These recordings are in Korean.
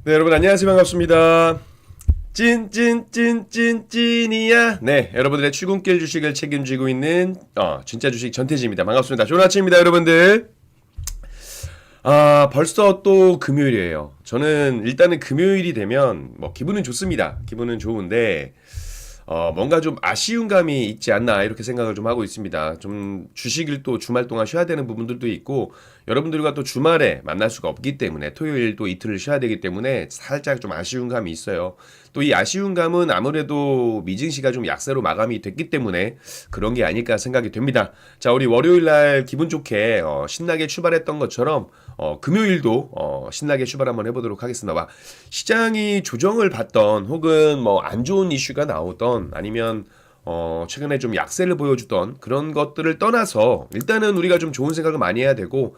네, 여러분 안녕하세요. 반갑습니다. 찐이야. 네, 여러분들의 출근길 주식을 책임지고 있는 진짜 주식 전태지입니다. 반갑습니다. 좋은 아침입니다, 여러분들. 벌써 또 금요일이에요. 저는 일단은 금요일이 되면 뭐 기분은 좋습니다. 기분은 좋은데 뭔가 좀 아쉬운 감이 있지 않나 이렇게 생각을 좀 하고 있습니다. 좀 주식을 또 주말 동안 쉬어야 되는 부분들도 있고 여러분들과 또 주말에 만날 수가 없기 때문에 토요일도 이틀을 쉬어야 되기 때문에 살짝 좀 아쉬운 감이 있어요. 또 이 아쉬운 감은 아무래도 미증시가 좀 약세로 마감이 됐기 때문에 그런 게 아닐까 생각이 됩니다. 자, 우리 월요일 날 기분 좋게 신나게 출발했던 것처럼 금요일도 신나게 출발 한번 해보도록 하겠습니다. 시장이 조정을 받던 혹은 뭐 안 좋은 이슈가 나오던 아니면 최근에 좀 약세를 보여주던 그런 것들을 떠나서 일단은 우리가 좀 좋은 생각을 많이 해야 되고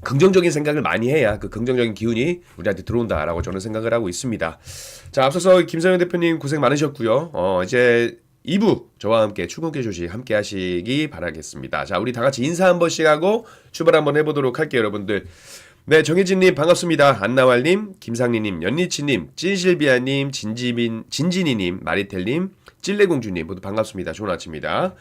긍정적인 생각을 많이 해야 그 긍정적인 기운이 우리한테 들어온다라고 저는 생각을 하고 있습니다. 자, 앞서서 김성현 대표님 고생 많으셨고요. 이제 2부 저와 함께 출근길 조식 함께 하시기 바라겠습니다. 자, 우리 다 같이 인사 한 번씩 하고 출발 한번 해보도록 할게요, 여러분들. 네, 정혜진님 반갑습니다. 안나왈님, 김상리님, 연리치님, 찐실비아님, 진진이님, 마리텔님, 찔레공주님 모두 반갑습니다. 좋은 아침입니다.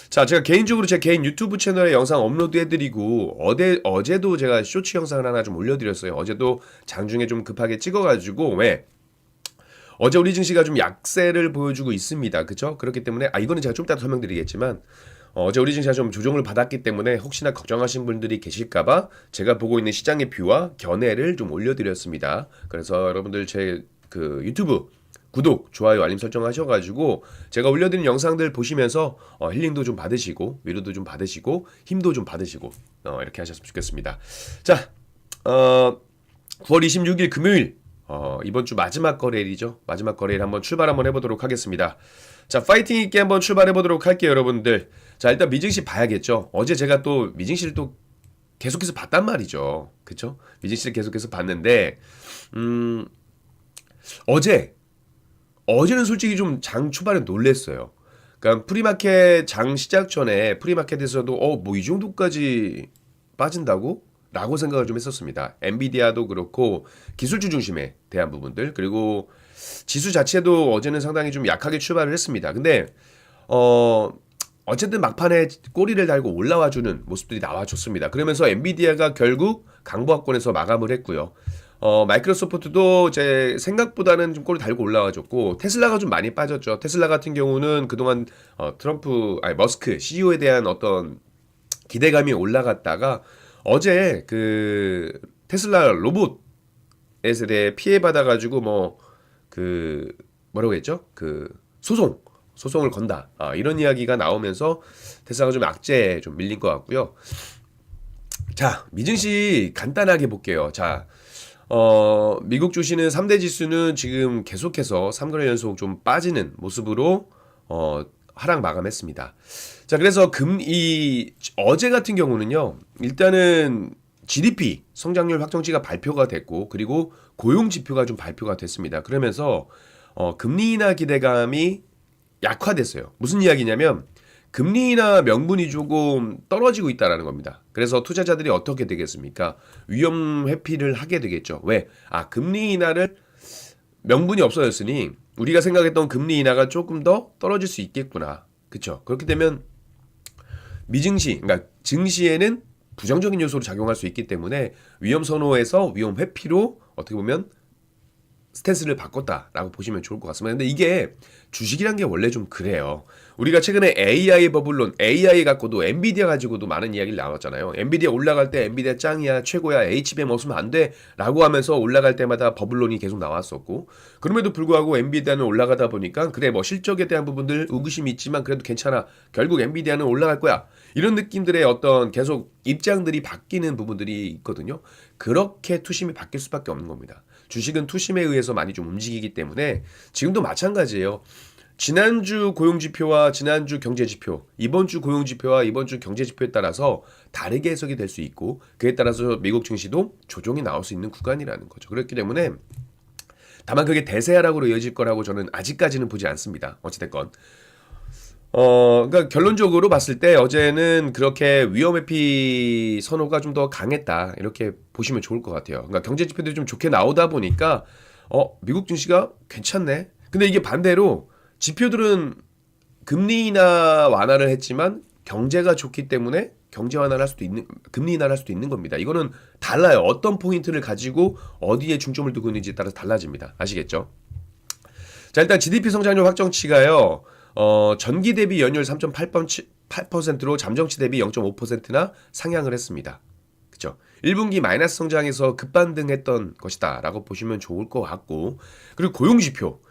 자, 제가 개인적으로 제 개인 유튜브 채널에 영상 업로드 해드리고 어제도 제가 쇼츠 영상을 하나 좀 올려드렸어요. 어제도 장중에 좀 급하게 찍어가지고 왜? 어제 우리 증시가 좀 약세를 보여주고 있습니다. 그렇죠? 그렇기 때문에 이거는 제가 좀 이따 설명드리겠지만 어제 우리 증시가 좀 조정을 받았기 때문에 혹시나 걱정하신 분들이 계실까봐 제가 보고 있는 시장의 뷰와 견해를 좀 올려드렸습니다. 그래서 여러분들 제 그 유튜브 구독, 좋아요, 알림 설정하셔가지고 제가 올려드린 영상들 보시면서 힐링도 좀 받으시고 위로도 좀 받으시고 힘도 좀 받으시고 이렇게 하셨으면 좋겠습니다. 자, 9월 26일 금요일 이번 주 마지막 거래일이죠. 마지막 거래일 한번 출발 한번 해보도록 하겠습니다. 자, 파이팅 있게 한번 출발해보도록 할게요, 여러분들. 자, 일단 미증시 봐야겠죠. 어제 제가 또 미증시를 또 계속해서 봤단 말이죠. 그쵸? 미증시를 계속해서 봤는데 어제는 솔직히 좀 장 초반에 놀랬어요. 그러니까 프리마켓 장 시작 전에 프리마켓에서도 뭐 이 정도까지 빠진다고? 라고 생각을 좀 했었습니다. 엔비디아도 그렇고 기술주 중심에 대한 부분들 그리고 지수 자체도 어제는 상당히 좀 약하게 출발을 했습니다. 근데 어쨌든 막판에 꼬리를 달고 올라와주는 모습들이 나와줬습니다. 그러면서 엔비디아가 결국 강보합권에서 마감을 했고요. 마이크로소프트도 제 생각보다는 좀 꼬리 달고 올라와줬고 테슬라가 좀 많이 빠졌죠. 테슬라 같은 경우는 그동안 머스크 CEO에 대한 어떤 기대감이 올라갔다가 어제 그 테슬라 로봇에 대해 피해 받아가지고 뭐라고 했죠? 그 소송을 건다. 이런 이야기가 나오면서 테슬라가 좀 악재에 좀 밀린 것 같고요. 자, 미증시 간단하게 볼게요. 자, 미국 주시는 3대 지수는 지금 계속해서 3거래 연속 좀 빠지는 모습으로 하락 마감했습니다. 자, 그래서 어제 같은 경우는요, 일단은 GDP 성장률 확정치가 발표가 됐고, 그리고 고용 지표가 좀 발표가 됐습니다. 그러면서 금리 인하 기대감이 약화됐어요. 무슨 이야기냐면 금리 인하 명분이 조금 떨어지고 있다라는 겁니다. 그래서 투자자들이 어떻게 되겠습니까? 위험 회피를 하게 되겠죠. 왜? 금리 인하를 명분이 없어졌으니 우리가 생각했던 금리 인하가 조금 더 떨어질 수 있겠구나. 그렇죠? 그렇게 되면 그러니까 증시에는 부정적인 요소로 작용할 수 있기 때문에 위험 선호에서 위험 회피로 어떻게 보면 스탠스를 바꿨다라고 보시면 좋을 것 같습니다. 근데 이게 주식이란 게 원래 좀 그래요. 우리가 최근에 AI 버블론, AI 갖고도 엔비디아 가지고도 많은 이야기를 나왔잖아요. 엔비디아 올라갈 때 엔비디아 짱이야, 최고야, HBM 없으면 안 돼 라고 하면서 올라갈 때마다 버블론이 계속 나왔었고 그럼에도 불구하고 엔비디아는 올라가다 보니까 그래 뭐 실적에 대한 부분들 의구심이 있지만 그래도 괜찮아. 결국 엔비디아는 올라갈 거야. 이런 느낌들의 어떤 계속 입장들이 바뀌는 부분들이 있거든요. 그렇게 투심이 바뀔 수밖에 없는 겁니다. 주식은 투심에 의해서 많이 좀 움직이기 때문에 지금도 마찬가지예요. 지난주 고용지표와 지난주 경제지표, 이번 주 고용지표와 이번 주 경제지표에 따라서 다르게 해석이 될 수 있고 그에 따라서 미국 증시도 조정이 나올 수 있는 구간이라는 거죠. 그렇기 때문에 다만 그게 대세 하락으로 이어질 거라고 저는 아직까지는 보지 않습니다. 어찌됐건 그러니까 결론적으로 봤을 때 어제는 그렇게 위험 회피 선호가 좀 더 강했다. 이렇게 보시면 좋을 것 같아요. 그러니까 경제 지표들이 좀 좋게 나오다 보니까 미국 증시가 괜찮네. 근데 이게 반대로 지표들은 금리 인하 완화를 했지만 경제가 좋기 때문에 경제 완화를 할 수도 있는 금리 인하를 할 수도 있는 겁니다. 이거는 달라요. 어떤 포인트를 가지고 어디에 중점을 두고 있는지에 따라서 달라집니다. 아시겠죠? 자, 일단 GDP 성장률 확정치가요. 전기 대비 연율 3.8%로 잠정치 대비 0.5%나 상향을 했습니다. 그죠? 1분기 마이너스 성장에서 급반등했던 것이다라고 보시면 좋을 것 같고, 그리고 고용 지표.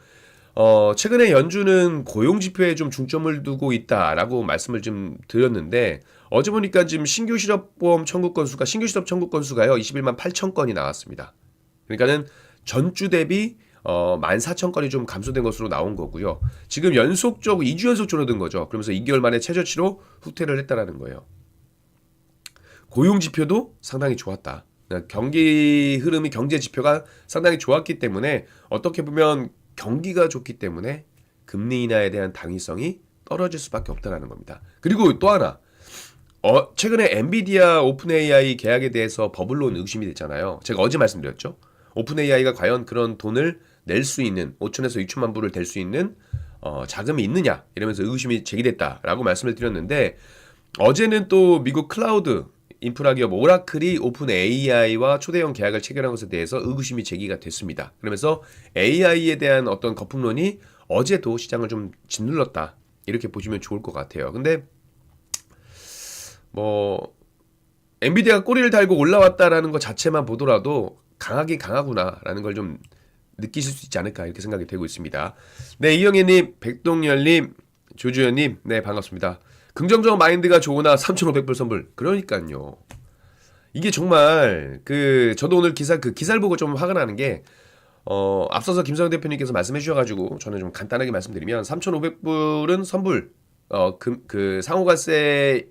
최근에 연준은 고용 지표에 좀 중점을 두고 있다라고 말씀을 좀 드렸는데, 어제 보니까 지금 신규 실업보험 청구 건수가 신규 실업 청구 건수가요 21만 8천 건이 나왔습니다. 그러니까는 전주 대비 14,000건이 좀 감소된 것으로 나온 거고요. 지금 연속적으로 2주 연속 줄어든 거죠. 그러면서 2개월 만에 최저치로 후퇴를 했다라는 거예요. 고용 지표도 상당히 좋았다. 경기 흐름이 경제 지표가 상당히 좋았기 때문에 어떻게 보면 경기가 좋기 때문에 금리 인하에 대한 당위성이 떨어질 수밖에 없다라는 겁니다. 그리고 또 하나 최근에 엔비디아 오픈 AI 계약에 대해서 버블론 의심이 됐잖아요. 제가 어제 말씀드렸죠. 오픈 AI가 과연 그런 돈을 낼 수 있는 5천에서 6천만 불을 댈 수 있는 자금이 있느냐 이러면서 의심이 제기됐다라고 말씀을 드렸는데 어제는 또 미국 클라우드 인프라 기업 오라클이 오픈 AI와 초대형 계약을 체결한 것에 대해서 의구심이 제기가 됐습니다. 그러면서 AI에 대한 어떤 거품론이 어제도 시장을 좀 짓눌렀다 이렇게 보시면 좋을 것 같아요. 근데 뭐 엔비디아가 꼬리를 달고 올라왔다라는 것 자체만 보더라도 강하긴 강하구나라는 걸 좀 느끼실 수 있지 않을까 이렇게 생각이 되고 있습니다. 네, 이영애님, 백동열님, 조주현님, 네 반갑습니다. 긍정적 마인드가 좋으나 3,500불 선불. 그러니까요. 이게 정말 저도 오늘 기사를 보고 좀 화가 나는 게 앞서서 김성현 대표님께서 말씀해 주셔가지고 저는 좀 간단하게 말씀드리면 3,500불은 선불 상호가세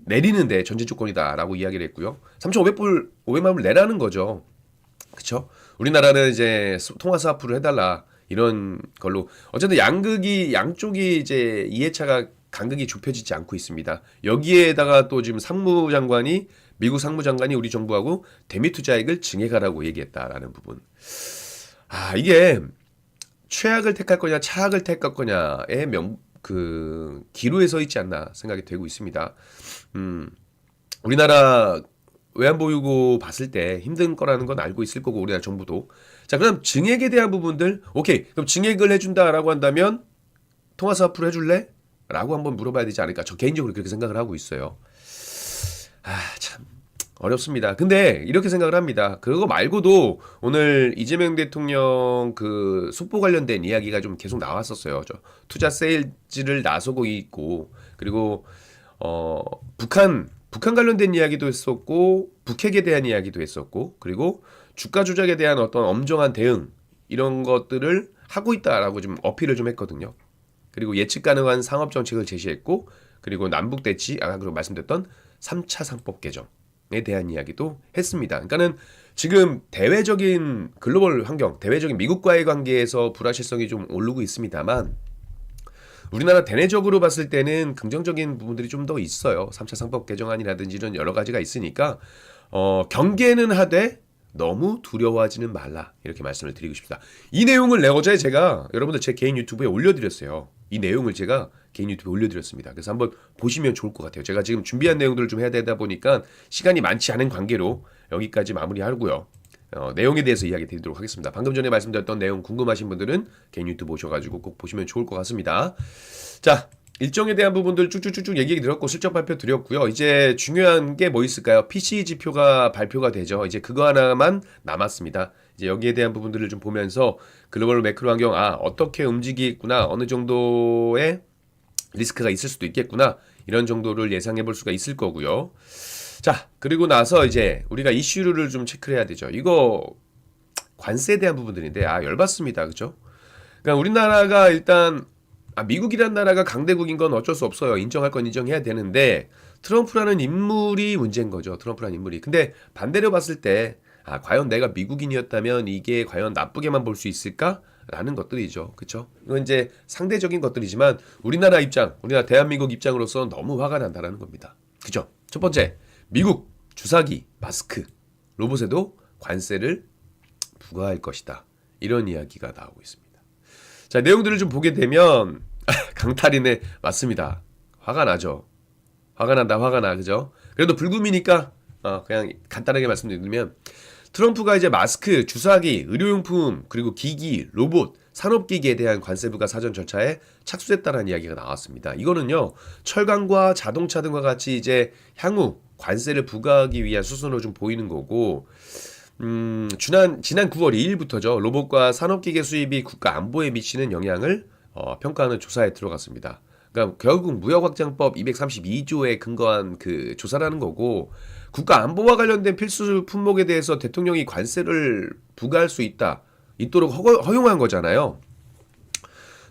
내리는데 전제 조건이다라고 이야기를 했고요. 3,500불 500만 불 내라는 거죠. 그렇죠? 우리나라는 이제 통화 스와프를 해달라 이런 걸로 어쨌든 양쪽이 이제 이해차가 간극이 좁혀지지 않고 있습니다. 여기에다가 또 지금 미국 상무장관이 우리 정부하고 대미투자액을 증액하라고 얘기했다라는 부분. 이게 최악을 택할 거냐 차악을 택할 거냐의 기로에 서 있지 않나 생각이 되고 있습니다. 우리나라 외환보유고 봤을 때 힘든 거라는 건 알고 있을 거고 우리나라 정부도. 자, 그럼 증액에 대한 부분들 오케이. 그럼 증액을 해준다라고 한다면 통화사업으로 해줄래? 라고 한번 물어봐야 되지 않을까. 저 개인적으로 그렇게 생각을 하고 있어요. 참 어렵습니다. 근데 이렇게 생각을 합니다. 그거 말고도 오늘 이재명 대통령 속보 관련된 이야기가 좀 계속 나왔었어요. 저 투자 세일즈를 나서고 있고 그리고 북한 관련된 이야기도 했었고 북핵에 대한 이야기도 했었고 그리고 주가 조작에 대한 어떤 엄정한 대응 이런 것들을 하고 있다라고 좀 어필을 좀 했거든요. 그리고 예측 가능한 상업 정책을 제시했고 그리고 남북 대치 그리고 말씀드렸던 3차 상법 개정에 대한 이야기도 했습니다. 그러니까는 지금 대외적인 글로벌 환경, 대외적인 미국과의 관계에서 불확실성이 좀 오르고 있습니다만 우리나라 대내적으로 봤을 때는 긍정적인 부분들이 좀 더 있어요. 3차 상법 개정안이라든지 이런 여러 가지가 있으니까 경계는 하되 너무 두려워하지는 말라 이렇게 말씀을 드리고 싶습니다. 이 내용을 어제 제가 여러분들 제 개인 유튜브에 올려드렸어요. 이 내용을 제가 개인 유튜브에 올려드렸습니다. 그래서 한번 보시면 좋을 것 같아요. 제가 지금 준비한 내용들을 좀 해야 되다 보니까 시간이 많지 않은 관계로 여기까지 마무리하고요. 내용에 대해서 이야기 드리도록 하겠습니다. 방금 전에 말씀드렸던 내용 궁금하신 분들은 개인 유튜브 오셔가지고 꼭 보시면 좋을 것 같습니다. 자, 일정에 대한 부분들 쭉쭉쭉쭉 얘기 드렸고 실적 발표 드렸고요. 이제 중요한 게 뭐 있을까요? PCE 지표가 발표가 되죠. 이제 그거 하나만 남았습니다. 이제 여기에 대한 부분들을 좀 보면서 글로벌 매크로 환경 어떻게 움직이겠구나 어느 정도의 리스크가 있을 수도 있겠구나 이런 정도를 예상해 볼 수가 있을 거고요. 자, 그리고 나서 이제 우리가 이슈를 좀 체크를 해야 되죠. 이거 관세에 대한 부분들인데 열받습니다. 그죠? 그러니까 우리나라가 일단 미국이란 나라가 강대국인 건 어쩔 수 없어요. 인정할 건 인정해야 되는데 트럼프라는 인물이 문제인 거죠. 트럼프라는 인물이. 근데 반대로 봤을 때 과연 내가 미국인이었다면 이게 과연 나쁘게만 볼 수 있을까? 라는 것들이죠. 그쵸? 이건 이제 상대적인 것들이지만 우리나라 입장, 우리나라 대한민국 입장으로서는 너무 화가 난다라는 겁니다. 그죠? 첫 번째, 미국 주사기, 마스크, 로봇에도 관세를 부과할 것이다. 이런 이야기가 나오고 있습니다. 자, 내용들을 좀 보게 되면 강탈이네. 맞습니다. 화가 나죠. 화가 난다, 화가 나. 그죠? 그래도 불금이니까 그냥 간단하게 말씀드리면 트럼프가 이제 마스크, 주사기, 의료용품, 그리고 기기, 로봇, 산업기기에 대한 관세부가 사전 절차에 착수했다는 이야기가 나왔습니다. 이거는요, 철강과 자동차 등과 같이 이제 향후 관세를 부과하기 위한 수순으로 좀 보이는 거고, 지난 9월 2일부터죠. 로봇과 산업기계 수입이 국가 안보에 미치는 영향을 평가하는 조사에 들어갔습니다. 그러니까 결국 무역확장법 232조에 근거한 그 조사라는 거고, 국가 안보와 관련된 필수 품목에 대해서 대통령이 관세를 부과할 수 있도록 허용한 거잖아요.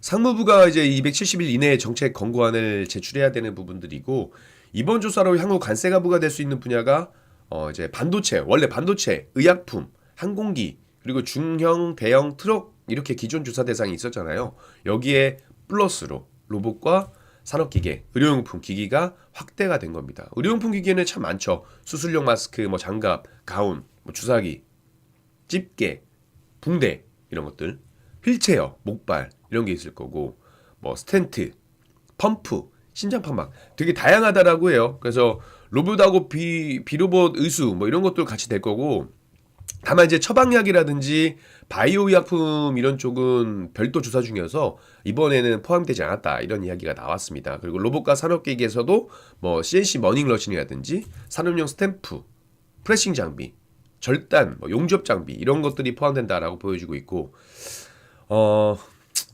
상무부가 이제 270일 이내에 정책 권고안을 제출해야 되는 부분들이고, 이번 조사로 향후 관세가 부과될 수 있는 분야가 이제 원래 반도체, 의약품, 항공기, 그리고 중형, 대형 트럭 이렇게 기존 조사 대상이 있었잖아요. 여기에 플러스로 로봇과 산업기계, 의료용품 기기가 확대가 된 겁니다. 의료용품 기기에는 참 많죠. 수술용 마스크, 뭐 장갑, 가운, 뭐 주사기, 집게, 붕대 이런 것들, 휠체어, 목발 이런 게 있을 거고, 뭐 스텐트, 펌프, 심장판막 되게 다양하다라고 해요. 그래서 로봇하고 비로봇 의수 뭐 이런 것들 같이 될 거고, 다만 이제 처방약이라든지 바이오 의약품 이런 쪽은 별도 조사 중이어서 이번에는 포함되지 않았다 이런 이야기가 나왔습니다. 그리고 로봇과 산업기기에서도 뭐 CNC 머닝러닝이라든지 산업용 스탬프, 프레싱 장비, 절단, 뭐 용접 장비 이런 것들이 포함된다라고 보여지고 있고,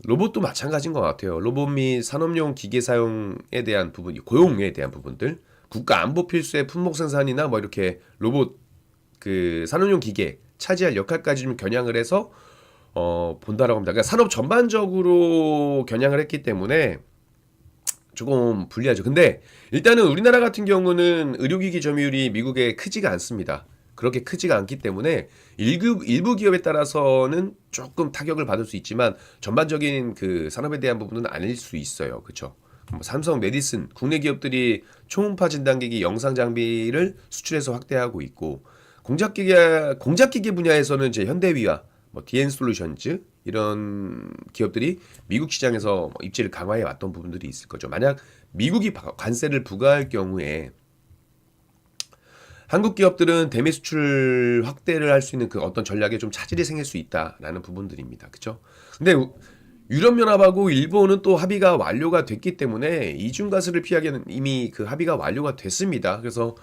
로봇도 마찬가지인 것 같아요. 로봇 및 산업용 기계 사용에 대한 부분, 고용에 대한 부분들, 국가 안보 필수의 품목 생산이나 뭐 이렇게 로봇 그 산업용 기계 차지할 역할까지 좀 겨냥을 해서 본다라고 합니다. 그러니까 산업 전반적으로 겨냥을 했기 때문에 조금 불리하죠. 근데 일단은 우리나라 같은 경우는 의료기기 점유율이 미국에 크지가 않습니다. 그렇게 크지가 않기 때문에 일부 기업에 따라서는 조금 타격을 받을 수 있지만 전반적인 그 산업에 대한 부분은 아닐 수 있어요. 그렇죠? 뭐 삼성, 메디슨, 국내 기업들이 초음파 진단기기, 영상 장비를 수출해서 확대하고 있고, 공작기계 분야에서는 이제 현대위와 뭐 DN솔루션즈 이런 기업들이 미국 시장에서 입지를 강화해 왔던 부분들이 있을 거죠. 만약 미국이 관세를 부과할 경우에 한국 기업들은 대미 수출 확대를 할 수 있는 그 어떤 전략에 좀 차질이 생길 수 있다라는 부분들입니다. 그렇죠? 근데 유럽연합하고 일본은 또 합의가 완료가 됐기 때문에 이중과세를 피하기에는 이미 그 합의가 완료가 됐습니다. 그래서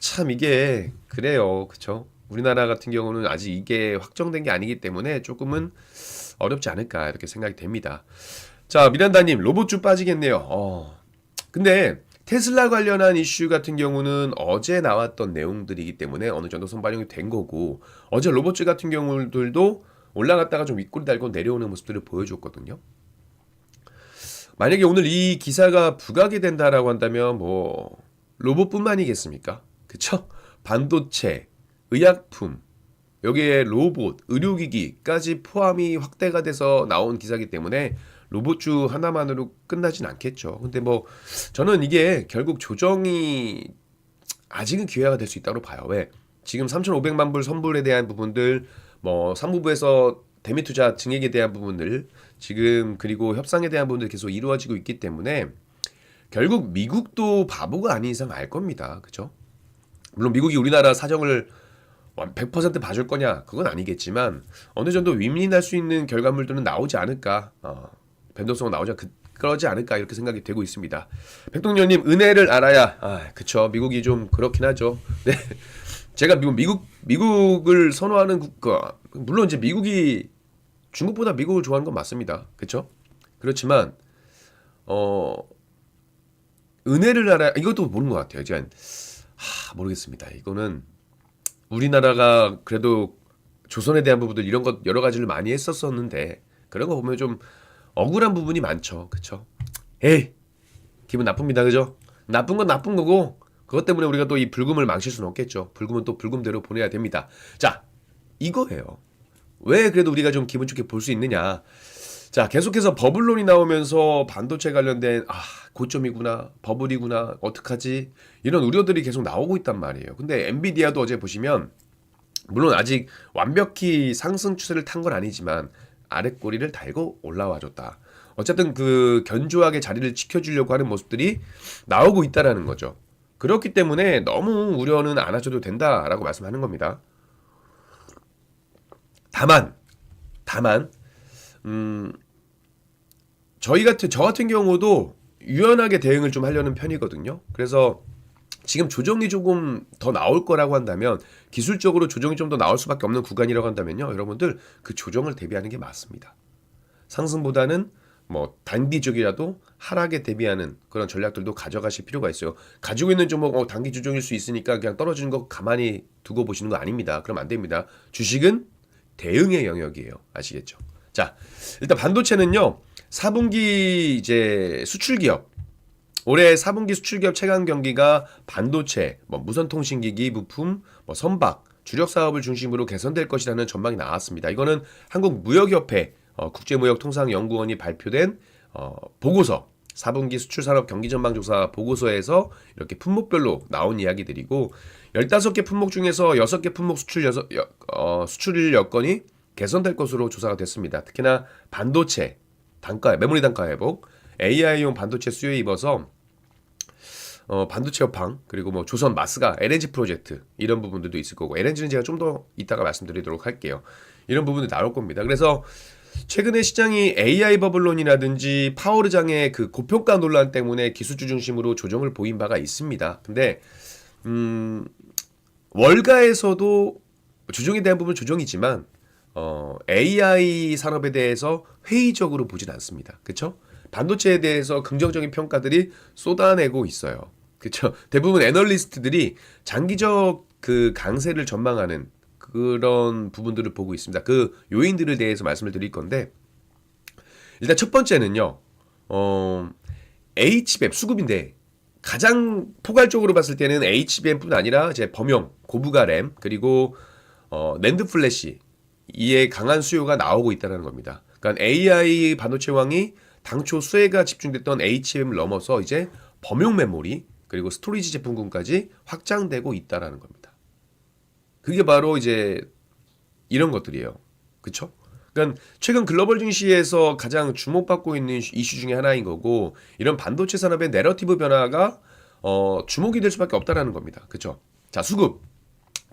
참 이게 그래요. 그쵸? 우리나라 같은 경우는 아직 이게 확정된 게 아니기 때문에 조금은 어렵지 않을까 이렇게 생각이 됩니다. 자, 미란다님 로봇주 빠지겠네요. 근데 테슬라 관련한 이슈 같은 경우는 어제 나왔던 내용들이기 때문에 어느 정도 선반영이 된 거고, 어제 로봇주 같은 경우들도 올라갔다가 좀 윗골 달고 내려오는 모습들을 보여줬거든요. 만약에 오늘 이 기사가 부각이 된다라고 한다면 뭐 로봇뿐만이겠습니까? 그쵸? 반도체, 의약품, 여기에 로봇, 의료기기까지 포함이 확대가 돼서 나온 기사이기 때문에 로봇주 하나만으로 끝나진 않겠죠. 근데 뭐 저는 이게 결국 조정이 아직은 기회가 될 수 있다고 봐요. 왜? 지금 3,500만 불 선불에 대한 부분들, 뭐 사무부에서 대미 투자 증액에 대한 부분들 지금 그리고 협상에 대한 부분들 계속 이루어지고 있기 때문에 결국 미국도 바보가 아닌 이상 알 겁니다. 그죠? 물론 미국이 우리나라 사정을 100% 봐줄 거냐? 그건 아니겠지만 어느 정도 윈윈할 수 있는 결과물들은 나오지 않을까? 변동성은 그러지 않을까 이렇게 생각이 되고 있습니다. 백동열님 은혜를 알아야 그쵸? 미국이 좀 그렇긴 하죠. 네, 제가 미국을 선호하는 국가, 물론 이제 미국이 중국보다 미국을 좋아하는 건 맞습니다. 그쵸? 그렇지만 은혜를 알아야 이것도 모르는 것 같아요. 제가 모르겠습니다. 이거는 우리나라가 그래도 조선에 대한 부분들 이런 것 여러 가지를 많이 했었었는데 그런 거 보면 좀 억울한 부분이 많죠. 그쵸? 에이 기분 나쁩니다. 그죠? 나쁜 건 나쁜 거고 그것 때문에 우리가 또 이 불금을 망칠 수는 없겠죠. 불금은 또 불금대로 보내야 됩니다. 자, 이거예요. 왜 그래도 우리가 좀 기분 좋게 볼 수 있느냐. 자, 계속해서 버블론이 나오면서 반도체 관련된 고점이구나, 버블이구나, 어떡하지? 이런 우려들이 계속 나오고 있단 말이에요. 근데 엔비디아도 어제 보시면 물론 아직 완벽히 상승 추세를 탄 건 아니지만 아랫꼬리를 달고 올라와 줬다. 어쨌든 그 견조하게 자리를 지켜주려고 하는 모습들이 나오고 있다라는 거죠. 그렇기 때문에 너무 우려는 안 하셔도 된다라고 말씀하는 겁니다. 다만 저 같은 경우도 유연하게 대응을 좀 하려는 편이거든요. 그래서 지금 조정이 조금 더 나올 거라고 한다면, 기술적으로 조정이 좀 더 나올 수밖에 없는 구간이라고 한다면요, 여러분들 그 조정을 대비하는 게 맞습니다. 상승보다는 뭐 단기적이라도 하락에 대비하는 그런 전략들도 가져가실 필요가 있어요. 가지고 있는 종목 단기 조정일 수 있으니까 그냥 떨어지는 거 가만히 두고 보시는 거 아닙니다. 그럼 안 됩니다. 주식은 대응의 영역이에요. 아시겠죠? 자, 일단 반도체는요, 4분기 이제 수출 기업, 올해 4분기 수출 기업 체감 경기가 반도체, 무선통신기기 부품, 선박, 주력 사업을 중심으로 개선될 것이라는 전망이 나왔습니다. 이거는 한국무역협회 국제무역통상연구원이 발표된 보고서, 4분기 수출산업 경기전망조사 보고서에서 이렇게 품목별로 나온 이야기들이고, 15개 품목 중에서 6개 품목 수출 여건이 개선될 것으로 조사가 됐습니다. 특히나 반도체 메모리 단가 회복, AI용 반도체 수요에 입어서 반도체 업황, 그리고 조선 마스가 LNG 프로젝트, 이런 부분들도 있을 거고, LNG는 제가 좀 더 이따가 말씀드리도록 할게요. 이런 부분이 나올 겁니다. 그래서 최근에 시장이 AI 버블론이라든지 파워르장의 그 고평가 논란 때문에 기술주 중심으로 조정을 보인 바가 있습니다. 근데 월가에서도 조정에 대한 부분 조정이지만 AI 산업에 대해서 회의적으로 보진 않습니다. 그렇죠? 반도체에 대해서 긍정적인 평가들이 쏟아내고 있어요. 그렇죠? 대부분 애널리스트들이 장기적 그 강세를 전망하는 그런 부분들을 보고 있습니다. 그 요인들에 대해서 말씀을 드릴 건데, 일단 첫 번째는요, HBM 수급인데 가장 포괄적으로 봤을 때는 HBM뿐 아니라 이제 범용, 고부가 램, 그리고 낸드 플래시, 이에 강한 수요가 나오고 있다는 겁니다. 그러니까 AI 반도체왕이 당초 수혜가 집중됐던 HBM을 넘어서 이제 범용 메모리, 그리고 스토리지 제품군까지 확장되고 있다라는 겁니다. 그게 바로 이제 이런 것들이에요. 그쵸? 그러니까 최근 글로벌 증시에서 가장 주목받고 있는 이슈 중에 하나인 거고, 이런 반도체 산업의 내러티브 변화가 주목이 될 수밖에 없다라는 겁니다. 그쵸? 자, 수급.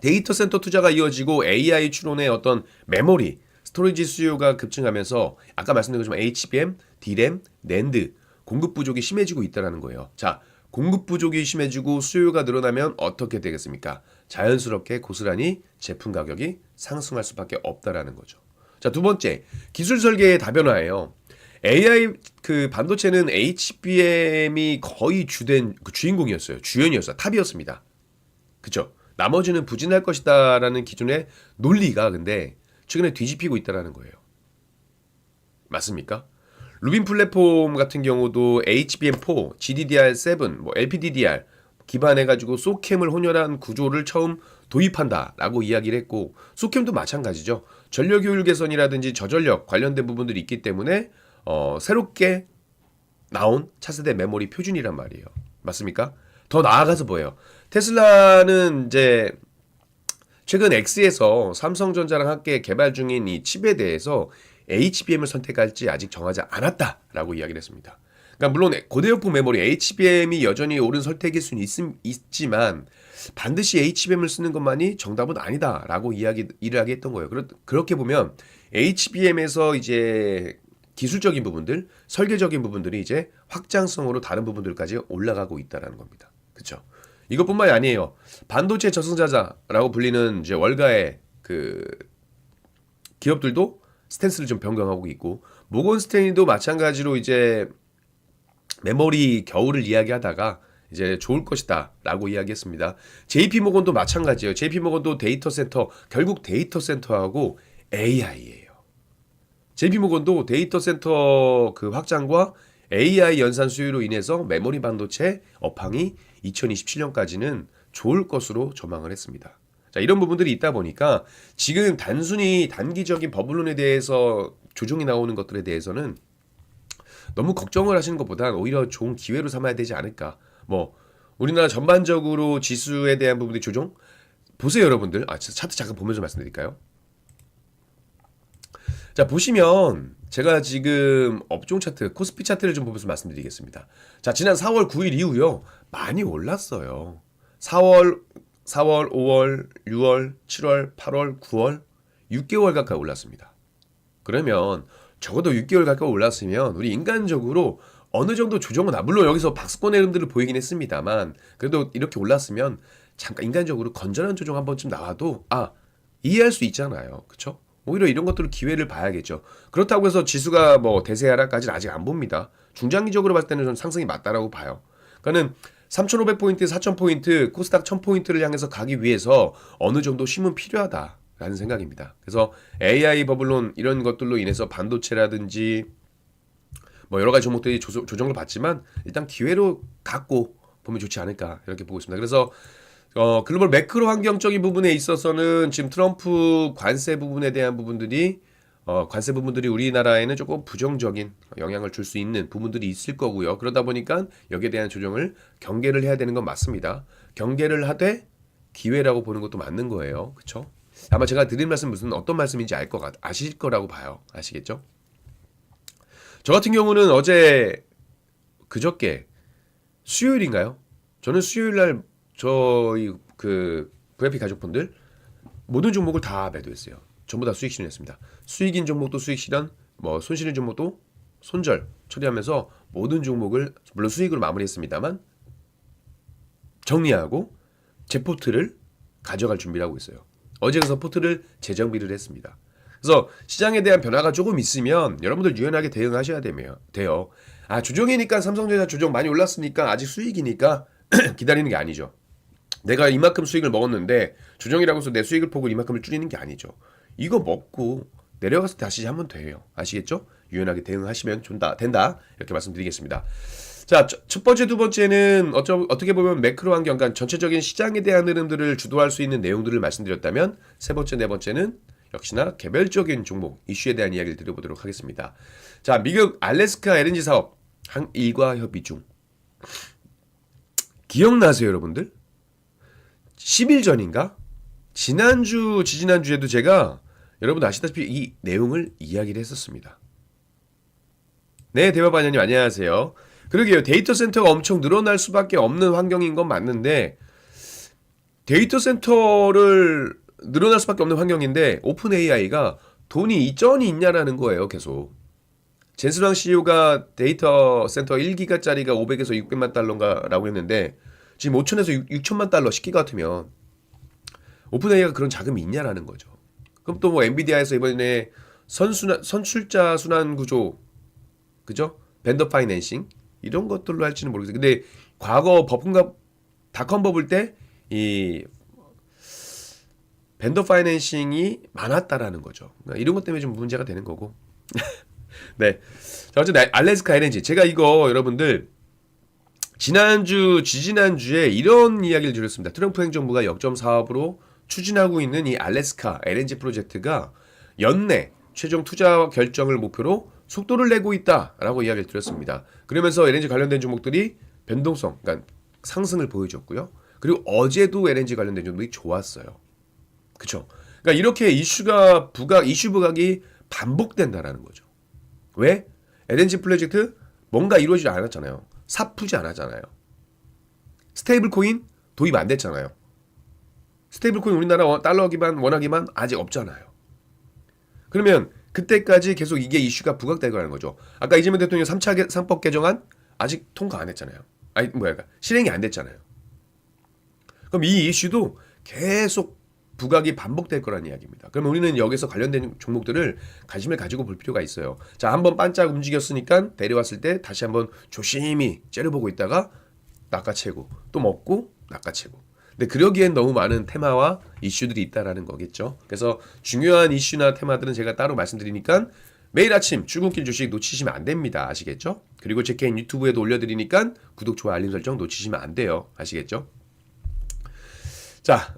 데이터 센터 투자가 이어지고 AI 추론의 어떤 메모리, 스토리지 수요가 급증하면서 아까 말씀드린 것처럼 HBM, DRAM, NAND 공급 부족이 심해지고 있다는 거예요. 자, 공급 부족이 심해지고 수요가 늘어나면 어떻게 되겠습니까? 자연스럽게 고스란히 제품 가격이 상승할 수밖에 없다라는 거죠. 자, 두 번째, 기술 설계의 다변화예요. AI 그 반도체는 HBM이 거의 주인공이었어요. 주연이었어요. 탑이었습니다. 그쵸? 나머지는 부진할 것이다라는 기존의 논리가 근데 최근에 뒤집히고 있다라는 거예요. 맞습니까? 루빈 플랫폼 같은 경우도 HBM4, GDDR7, LPDDR 기반해가지고 소캠을 혼혈한 구조를 처음 도입한다라고 이야기를 했고, 소캠도 마찬가지죠. 전력 효율 개선이라든지 저전력 관련된 부분들이 있기 때문에 새롭게 나온 차세대 메모리 표준이란 말이에요. 맞습니까? 더 나아가서 뭐예요? 테슬라는 이제 최근 X에서 삼성전자랑 함께 개발 중인 이 칩에 대해서 HBM을 선택할지 아직 정하지 않았다라고 이야기를 했습니다. 그러니까 물론 고대역폭 메모리 HBM이 여전히 옳은 선택일 수는 있지만 반드시 HBM을 쓰는 것만이 정답은 아니다라고 일을 하게 했던 거예요. 그렇게 보면 HBM에서 이제 기술적인 부분들, 설계적인 부분들이 이제 확장성으로 다른 부분들까지 올라가고 있다는 겁니다. 그렇죠? 이것뿐만이 아니에요. 반도체 저승사자라고 불리는 이제 월가의 그 기업들도 스탠스를 좀 변경하고 있고, 모건 스탠리도 마찬가지로 이제 메모리 겨울을 이야기하다가 이제 좋을 것이다라고 이야기했습니다. JP 모건도 마찬가지예요. JP 모건도 데이터 센터, 결국 데이터 센터하고 AI예요. JP 모건도 데이터 센터 그 확장과 AI 연산 수요로 인해서 메모리 반도체 업황이 2027년까지는 좋을 것으로 전망을 했습니다. 자, 이런 부분들이 있다 보니까 지금 단순히 단기적인 버블론에 대해서 조정이 나오는 것들에 대해서는 너무 걱정을 하시는 것보단 오히려 좋은 기회로 삼아야 되지 않을까. 뭐 우리나라 전반적으로 지수에 대한 부분의 조정 보세요, 여러분들. 차트 잠깐 보면서 말씀드릴까요? 자, 보시면 제가 지금 업종 차트, 코스피 차트를 좀 보면서 말씀드리겠습니다. 자, 지난 4월 9일 이후요. 많이 올랐어요. 4월, 5월, 6월, 7월, 8월, 9월 6개월 가까이 올랐습니다. 그러면 적어도 6개월 가까이 올랐으면 우리 인간적으로 어느 정도 조정은 물론 여기서 박스권의 흐름들을 보이긴 했습니다만 그래도 이렇게 올랐으면 잠깐 인간적으로 건전한 조정 한 번쯤 나와도 이해할 수 있잖아요. 그쵸? 오히려 이런 것들을 기회를 봐야겠죠. 그렇다고 해서 지수가 뭐 대세 하락까지는 아직 안 봅니다. 중장기적으로 봤을 때는 좀 상승이 맞다라고 봐요. 그러니까는 3,500포인트, 4,000포인트, 코스닥 1,000포인트를 향해서 가기 위해서 어느 정도 힘은 필요하다라는 생각입니다. 그래서 AI 버블론 이런 것들로 인해서 반도체라든지 뭐 여러 가지 종목들이 조정을 받지만 일단 기회로 갖고 보면 좋지 않을까 이렇게 보고 있습니다. 그래서 글로벌 매크로 환경적인 부분에 있어서는 지금 트럼프 관세 부분에 대한 부분들이 관세 부분들이 우리나라에는 조금 부정적인 영향을 줄 수 있는 부분들이 있을 거고요. 그러다 보니까 여기에 대한 조정을 경계를 해야 되는 건 맞습니다. 경계를 하되 기회라고 보는 것도 맞는 거예요. 그렇죠? 아마 제가 드린 말씀 무슨 어떤 말씀인지 아실 거라고 봐요. 아시겠죠? 저 같은 경우는 그저께 수요일인가요? 저는 수요일 날 저희 그 VIP 가족분들 모든 종목을 다 매도했어요. 전부 다 수익 실현했습니다. 수익인 종목도 수익 실현, 뭐 손실인 종목도 손절 처리하면서 모든 종목을 물론 수익으로 마무리했습니다만 정리하고 제 포트를 가져갈 준비를 하고 있어요. 어제 그래서 포트를 재정비를 했습니다. 그래서 시장에 대한 변화가 조금 있으면 여러분들 유연하게 대응하셔야 돼요. 조정이니까 삼성전자 조정 많이 올랐으니까 아직 수익이니까 기다리는 게 아니죠. 내가 이만큼 수익을 먹었는데 조정이라고 해서 내 수익을 폭을 이만큼을 줄이는 게 아니죠. 이거 먹고 내려가서 다시 하면 돼요. 아시겠죠? 유연하게 대응하시면 된다. 이렇게 말씀드리겠습니다. 자, 첫 번째, 두 번째는 어떻게 보면 매크로 환경, 그러니까 전체적인 시장에 대한 흐름들을 주도할 수 있는 내용들을 말씀드렸다면 세 번째, 네 번째는 역시나 개별적인 종목, 이슈에 대한 이야기를 드려보도록 하겠습니다. 자, 미국 알래스카 LNG 사업 한일과 협의 중. 기억나세요, 여러분들? 10일 전인가? 지지난주에도 제가 여러분 아시다시피 이 내용을 이야기를 했었습니다. 네, 대화반장님 안녕하세요. 그러게요. 데이터 센터가 엄청 늘어날 수밖에 없는 환경인 건 맞는데 데이터 센터를 늘어날 수밖에 없는 환경인데 오픈 AI가 돈이 쩐이 있냐라는 거예요. 계속. 젠스랑 CEO가 데이터 센터 1기가짜리가 500에서 600만 달러인가라고 했는데 지금 5천에서 6천만 달러 10기가 같으면 오픈 AI가 그런 자금이 있냐라는 거죠. 그럼 또 뭐 엔비디아에서 이번에 선출자 순환 구조, 그죠? 벤더 파이낸싱 이런 것들로 할지는 모르겠어요. 근데 과거 버프인가 닷컴 버블 때 이 벤더 파이낸싱이 많았다라는 거죠. 그러니까 이런 것 때문에 좀 문제가 되는 거고. 네. 자, 어쨌든 알래스카 LNG 제가 이거 여러분들 지지난주에 이런 이야기를 드렸습니다. 트럼프 행정부가 역점 사업으로 추진하고 있는 이 알래스카 LNG 프로젝트가 연내 최종 투자 결정을 목표로 속도를 내고 있다라고 이야기를 드렸습니다. 그러면서 LNG 관련된 종목들이 변동성, 그러니까 상승을 보여줬고요. 그리고 어제도 LNG 관련된 종목이 좋았어요. 그렇죠? 그러니까 이렇게 이슈 부각이 반복된다라는 거죠. 왜? LNG 프로젝트 뭔가 이루어지지 않았잖아요. 사푸지 않았잖아요. 스테이블 코인 도입 안 됐잖아요. 스테이블 코인 우리나라 달러 기반 원화 기반 아직 없잖아요. 그러면 그때까지 계속 이게 이슈가 부각되고 하는 거죠. 아까 이재명 대통령 3차 상법 개정안 아직 통과 안 했잖아요. 실행이 안 됐잖아요. 그럼 이 이슈도 계속 부각이 반복될 거라는 이야기입니다. 그러면 우리는 여기서 관련된 종목들을 관심을 가지고 볼 필요가 있어요. 자, 한번 반짝 움직였으니까 내려왔을 때 다시 한번 조심히 째려보고 있다가 낚아채고 또 먹고 낚아채고. 근데 그러기엔 너무 많은 테마와 이슈들이 있다라는 거겠죠. 그래서 중요한 이슈나 테마들은 제가 따로 말씀드리니까 매일 아침 출근길 주식 놓치시면 안 됩니다. 아시겠죠? 그리고 제 개인 유튜브에도 올려드리니까 구독, 좋아요, 알림 설정 놓치시면 안 돼요. 아시겠죠? 자,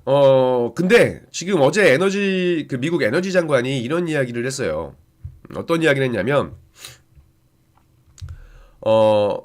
근데 지금 어제 그 미국 에너지 장관이 이런 이야기를 했어요. 어떤 이야기를 했냐면, 어,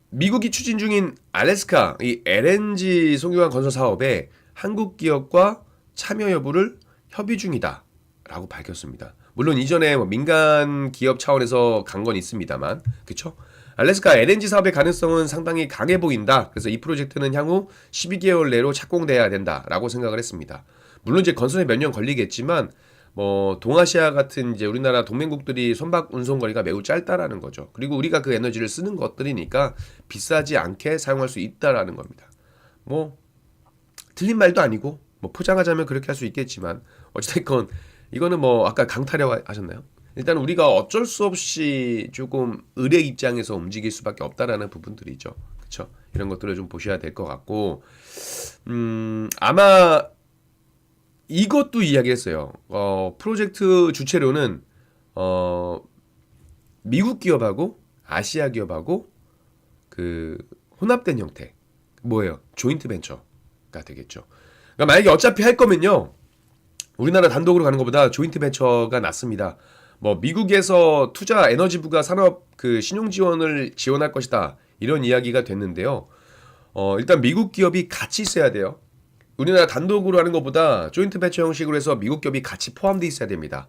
미국이 추진 중인 알래스카 이 LNG 송유관 건설 사업에 한국 기업과 참여 여부를 협의 중이다라고 밝혔습니다. 물론 이전에 뭐 민간 기업 차원에서 간 건 있습니다만, 그쵸? 알래스카 LNG 사업의 가능성은 상당히 강해 보인다. 그래서 이 프로젝트는 향후 12개월 내로 착공돼야 된다라고 생각을 했습니다. 물론 이제 건설에 몇 년 걸리겠지만 뭐 동아시아 같은 이제 우리나라 동맹국들이 선박 운송 거리가 매우 짧다라는 거죠. 그리고 우리가 그 에너지를 쓰는 것들이니까 비싸지 않게 사용할 수 있다라는 겁니다. 뭐 틀린 말도 아니고 뭐 포장하자면 그렇게 할 수 있겠지만 어찌됐건 이거는 뭐 아까 강타려 하셨나요? 일단 우리가 어쩔 수 없이 조금 의뢰 입장에서 움직일 수밖에 없다라는 부분들이죠. 그렇죠? 이런 것들을 좀 보셔야 될 것 같고 아마 이것도 이야기했어요. 프로젝트 주체로는 미국 기업하고 아시아 기업하고 그 혼합된 형태 뭐예요? 조인트 벤처가 되겠죠. 그러니까 만약에 어차피 할 거면요. 우리나라 단독으로 가는 것보다 조인트 벤처가 낫습니다. 뭐 미국에서 투자 에너지부가 산업 그 신용 지원을 지원할 것이다. 이런 이야기가 됐는데요. 일단 미국 기업이 같이 있어야 돼요. 우리나라 단독으로 하는 것보다 조인트 벤처 형식으로 해서 미국 기업이 같이 포함되어 있어야 됩니다.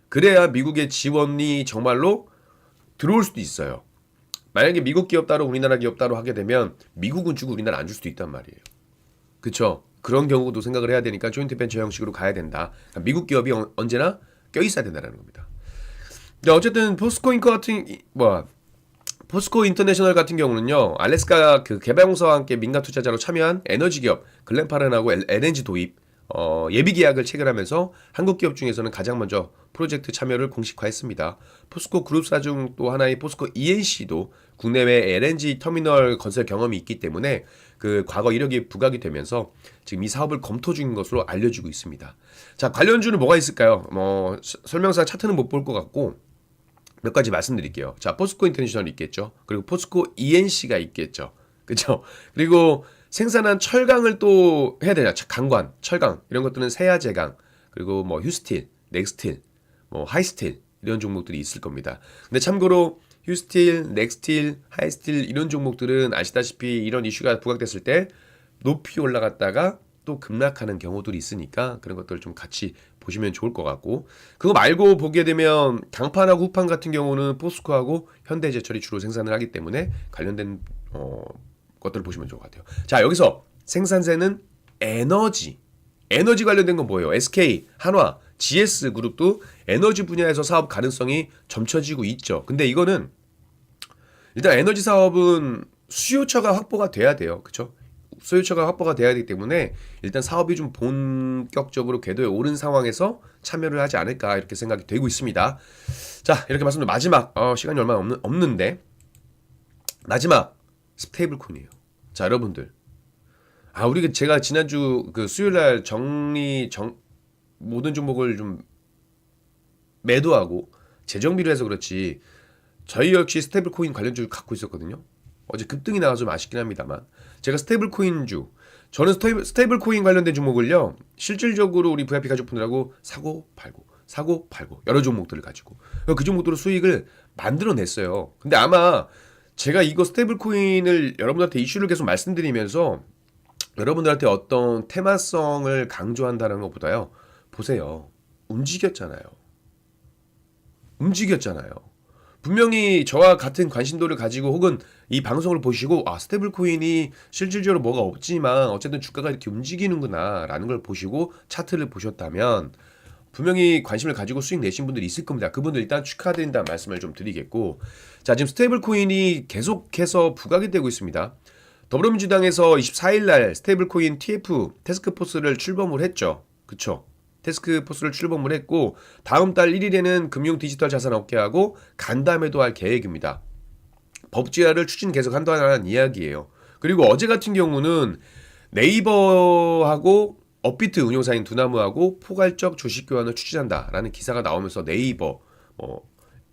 그래야 미국의 지원이 정말로 들어올 수도 있어요. 만약에 미국 기업 따로 우리나라 기업 따로 하게 되면 미국은 주고 우리나라 안 줄 수도 있단 말이에요. 그쵸? 그런 경우도 생각을 해야 되니까 조인트 벤처 형식으로 가야 된다. 그러니까 미국 기업이 언제나 껴있어야 된다는 겁니다. 근데 어쨌든 포스코 인터내셔널 같은 경우는요, 알래스카 그 개발공사와 함께 민간 투자자로 참여한 에너지 기업 글렌파른하고 LNG 도입 예비 계약을 체결하면서 한국 기업 중에서는 가장 먼저 프로젝트 참여를 공식화했습니다. 포스코 그룹사 중 또 하나의 포스코 ENC도 국내외 LNG 터미널 건설 경험이 있기 때문에 그 과거 이력이 부각이 되면서 지금 이 사업을 검토 중인 것으로 알려지고 있습니다. 자, 관련주는 뭐가 있을까요? 뭐 설명상 차트는 못 볼 것 같고 몇 가지 말씀드릴게요. 자, 포스코 인터내셔널이 있겠죠. 그리고 포스코 ENC가 있겠죠. 그렇죠? 그리고 생산한 철강을 또 해야 되냐? 강관, 철강 이런 것들은 세아제강 그리고 뭐 휴스틸, 넥스틸, 뭐 하이스틸 이런 종목들이 있을 겁니다. 근데 참고로 휴스틸, 넥스틸, 하이스틸 이런 종목들은 아시다시피 이런 이슈가 부각됐을 때 높이 올라갔다가 또 급락하는 경우들이 있으니까 그런 것들을 좀 같이 보시면 좋을 것 같고 그거 말고 보게 되면 강판하고 후판 같은 경우는 포스코하고 현대제철이 주로 생산을 하기 때문에 관련된 것들을 보시면 좋을 것 같아요. 자, 여기서 생산세는 에너지 관련된 건 뭐예요? SK, 한화, GS 그룹도 에너지 분야에서 사업 가능성이 점쳐지고 있죠. 근데 이거는 일단 에너지 사업은 수요처가 확보가 돼야 돼요. 그렇죠? 수요처가 확보가 돼야 되기 때문에 일단 사업이 좀 본격적으로 궤도에 오른 상황에서 참여를 하지 않을까 이렇게 생각이 되고 있습니다. 자, 이렇게 말씀드리면 마지막 시간이 얼마 없는데 마지막 스테이블 코인이에요. 자, 여러분들 우리가 제가 지난주 그 수요일날 모든 종목을 좀 매도하고 재정비를 해서 그렇지 저희 역시 스테이블 코인 관련주를 갖고 있었거든요. 어제 급등이 나와서 좀 아쉽긴 합니다만 제가 스테이블 코인주 저는 스테이블 코인 관련된 종목을요 실질적으로 우리 VIP 가족분들하고 사고 팔고 여러 종목들을 가지고 그 종목들로 수익을 만들어냈어요. 근데 아마 제가 이거 스테이블 코인을 여러분들한테 이슈를 계속 말씀드리면서 여러분들한테 어떤 테마성을 강조한다는 것보다요 보세요. 움직였잖아요. 분명히 저와 같은 관심도를 가지고 혹은 이 방송을 보시고 스테이블 코인이 실질적으로 뭐가 없지만 어쨌든 주가가 이렇게 움직이는구나 라는 걸 보시고 차트를 보셨다면 분명히 관심을 가지고 수익 내신 분들이 있을 겁니다. 그분들 일단 축하드린다는 말씀을 좀 드리겠고 자, 지금 스테이블 코인이 계속해서 부각이 되고 있습니다. 더불어민주당에서 24일 날 스테이블 코인 TF 태스크포스를 출범을 했죠. 그쵸? 태스크포스를 출범을 했고 다음 달 1일에는 금융 디지털 자산 업계하고 간담회도 할 계획입니다. 법제화를 추진 계속한다는 이야기예요. 그리고 어제 같은 경우는 네이버하고 업비트 운용사인 두나무하고 포괄적 주식 교환을 추진한다라는 기사가 나오면서 네이버,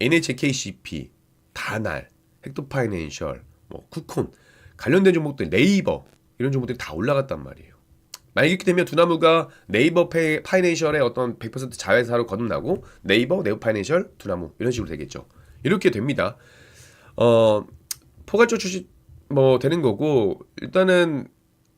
NHKCP, 다날, 헥토파이낸셜, 쿠콘 관련된 종목들 네이버 이런 종목들이 다 올라갔단 말이에요. 만약 이렇게 되면 두나무가 네이버 파이낸셜의 어떤 100% 자회사로 거듭나고 네이버 파이낸셜, 두나무 이런 식으로 되겠죠. 이렇게 됩니다. 포괄적 출시 뭐 되는 거고 일단은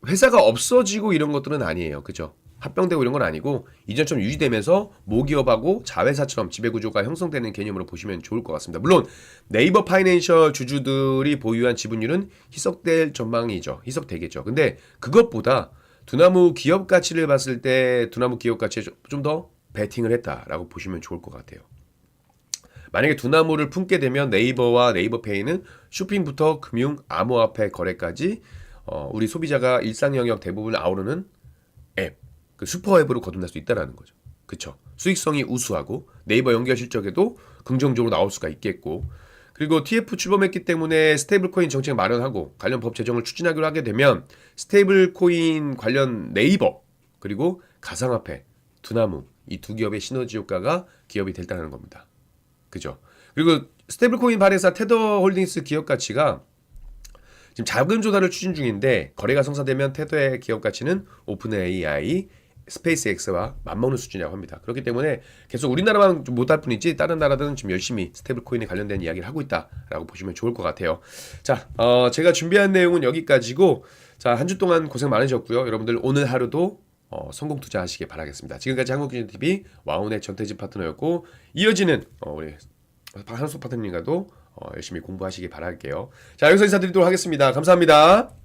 회사가 없어지고 이런 것들은 아니에요. 그죠? 합병되고 이런 건 아니고 이전처럼 유지되면서 모기업하고 자회사처럼 지배구조가 형성되는 개념으로 보시면 좋을 것 같습니다. 물론 네이버 파이낸셜 주주들이 보유한 지분율은 희석될 전망이죠. 희석되겠죠. 근데 그것보다 두나무 기업 가치를 봤을 때 두나무 기업 가치에 좀 더 베팅을 했다라고 보시면 좋을 것 같아요. 만약에 두나무를 품게 되면 네이버와 네이버페이는 쇼핑부터 금융, 암호화폐 거래까지 우리 소비자가 일상 영역 대부분을 아우르는 앱, 그 슈퍼앱으로 거듭날 수 있다라는 거죠. 그쵸? 수익성이 우수하고 네이버 연결 실적에도 긍정적으로 나올 수가 있겠고 그리고 TF 출범했기 때문에 스테이블코인 정책 마련하고 관련 법 제정을 추진하기로 하게 되면 스테이블코인 관련 네이버 그리고 가상화폐, 두나무 이 두 기업의 시너지 효과가 기업이 될다는 겁니다. 그죠? 그리고 스테이블코인 발행사 테더홀딩스 기업 가치가 지금 자금 조달을 추진 중인데 거래가 성사되면 테더의 기업 가치는 오픈 AI, 스페이스X와 맞먹는 수준이라고 합니다. 그렇기 때문에 계속 우리나라만 좀 못할 뿐이지 다른 나라들은 지금 열심히 스테이블코인에 관련된 이야기를 하고 있다라고 보시면 좋을 것 같아요. 자, 제가 준비한 내용은 여기까지고 자, 한 주 동안 고생 많으셨고요. 여러분들 오늘 하루도 성공 투자하시길 바라겠습니다. 지금까지 한국기준TV 와운의 전태진 파트너였고 이어지는 우리 한수 파트너님과도 열심히 공부하시길 바랄게요. 자, 여기서 인사드리도록 하겠습니다. 감사합니다.